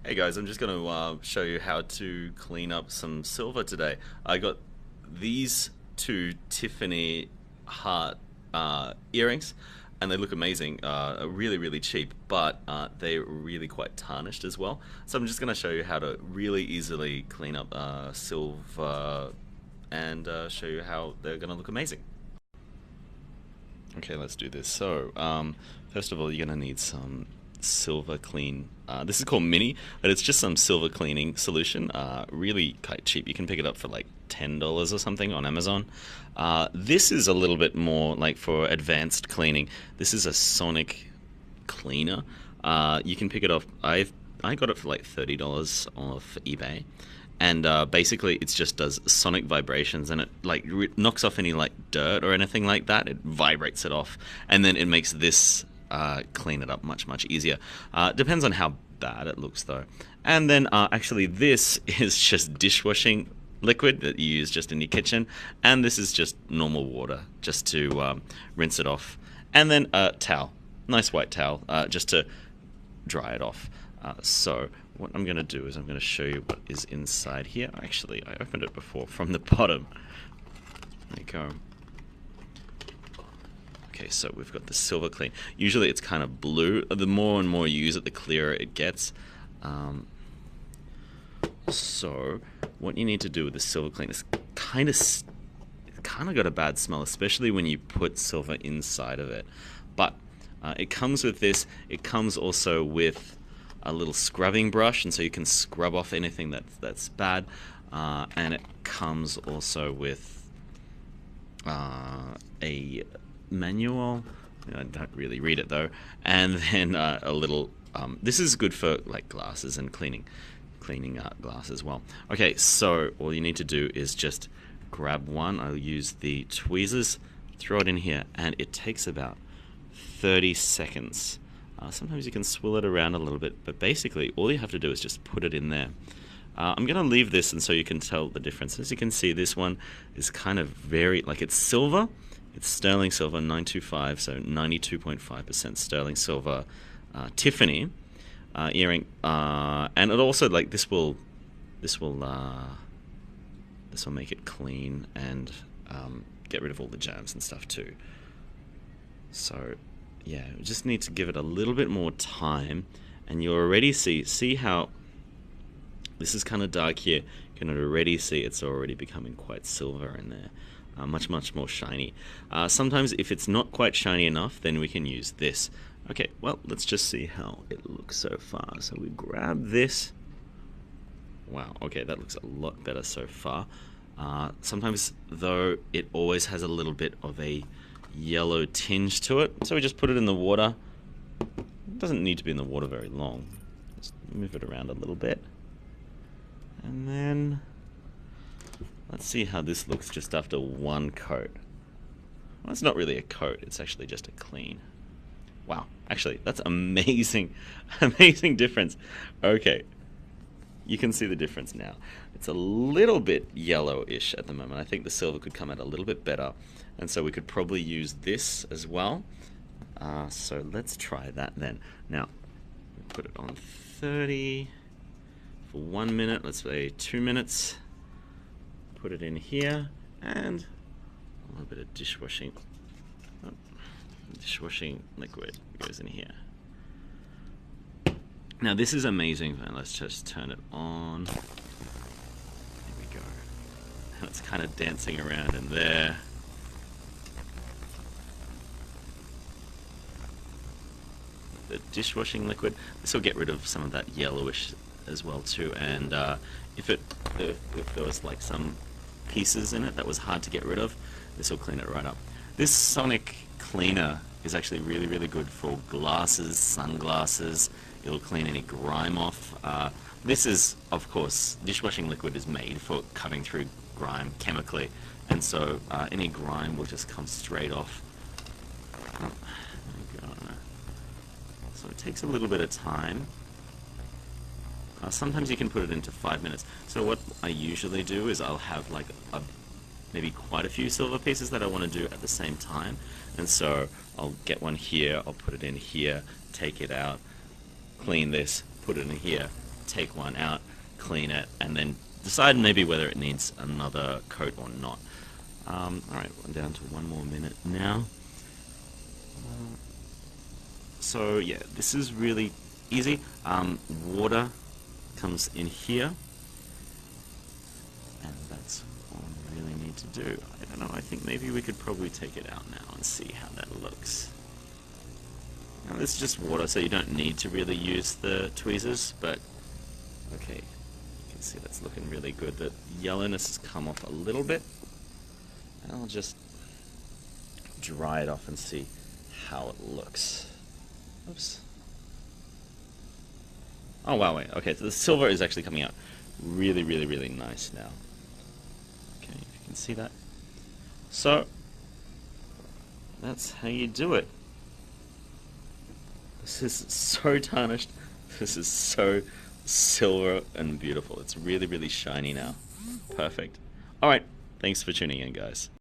Hey guys, I'm just going to show you how to clean up some silver today. I got these two Tiffany heart earrings, and they look amazing. Really, really cheap, but they're really quite tarnished as well. So I'm just going to show you how to really easily clean up silver and show you how they're going to look amazing. Okay, let's do this. First of all, you're going to need some silver clean. This is called Mini, but it's just some silver cleaning solution. Really quite cheap. You can pick it up for like $10 or something on Amazon. This is a little bit more like for advanced cleaning. This is a sonic cleaner. You can pick it off. I got it for like $30 off eBay, and basically it just does sonic vibrations, and it like knocks off any like dirt or anything like that. It vibrates it off, and then it makes this clean it up much easier. Depends on how bad it looks though. And then actually this is just dishwashing liquid that you use just in your kitchen, and this is just normal water just to rinse it off, and then a towel, nice white towel, just to dry it off. So what I'm going to do is I'm going to show you what is inside here. Actually, I opened it before from the bottom. There you go. Okay, so we've got the silver clean. Usually it's kind of blue. The more and more you use it, the clearer it gets. So what you need to do with the silver clean is kind of got a bad smell, especially when you put silver inside of it. But it comes with this. It comes also with a little scrubbing brush, and so you can scrub off anything that's bad. And it comes also with a manual. I don't really read it though. And then a little. This is good for like glasses and cleaning glass as well. Okay, so all you need to do is just grab one. I'll use the tweezers, throw it in here, and it takes about 30 seconds. Sometimes you can swill it around a little bit, but basically all you have to do is just put it in there. I'm going to leave this and so you can tell the difference. As you can see, this one is kind of very, like it's silver. It's sterling silver 925, so 92.5% sterling silver Tiffany earring, and it also like this will make it clean and get rid of all the germs and stuff too. So yeah, we just need to give it a little bit more time, and you already see how this is kind of dark here. You can already see it's already becoming quite silver in there. Much more shiny. Sometimes if it's not quite shiny enough, then we can use this. Okay, well, let's just see how it looks so far. So we grab this. Wow, okay, that looks a lot better so far. Sometimes though, it always has a little bit of a yellow tinge to it, so we just put it in the water. It doesn't need to be in the water very long. Just move it around a little bit, and then let's see how this looks just after one coat. Well, it's not really a coat, it's actually just a clean. Wow, actually, that's amazing. Amazing difference. Okay, you can see the difference now. It's a little bit yellowish at the moment. I think the silver could come out a little bit better, and so we could probably use this as well. So let's try that then. Now, we put it on 30 for 1 minute. Let's say 2 minutes. Put it in here, and a little bit of dishwashing liquid goes in here. Now this is amazing. Let's just turn it on. There we go. And it's kind of dancing around in there. The dishwashing liquid. This will get rid of some of that yellowish as well too. And if there was like some pieces in it that was hard to get rid of, this will clean it right up. This sonic cleaner is actually really good for glasses, sunglasses. It'll clean any grime off. This is, of course, dishwashing liquid is made for cutting through grime chemically, and so any grime will just come straight off. There we go. So it takes a little bit of time. Sometimes you can put it into 5 minutes. So what I usually do is I'll have like maybe quite a few silver pieces that I want to do at the same time, and so I'll get one here, I'll put it in here, take it out, clean this, put it in here, take one out, clean it, and then decide maybe whether it needs another coat or not. Alright, we're down to 1 more minute now. So yeah, this is really easy. Water comes in here, and that's all we really need to do. I don't know, I think maybe we could probably take it out now and see how that looks. Now this is just water, so you don't need to really use the tweezers, but okay, you can see that's looking really good. The yellowness has come off a little bit, and I'll just dry it off and see how it looks. Oops. Oh wow, wait, okay, so the silver is actually coming out really, really, really nice now. Okay, if you can see that. So, that's how you do it. This is so tarnished. This is so silver and beautiful. It's really, really shiny now. Perfect. Alright, thanks for tuning in, guys.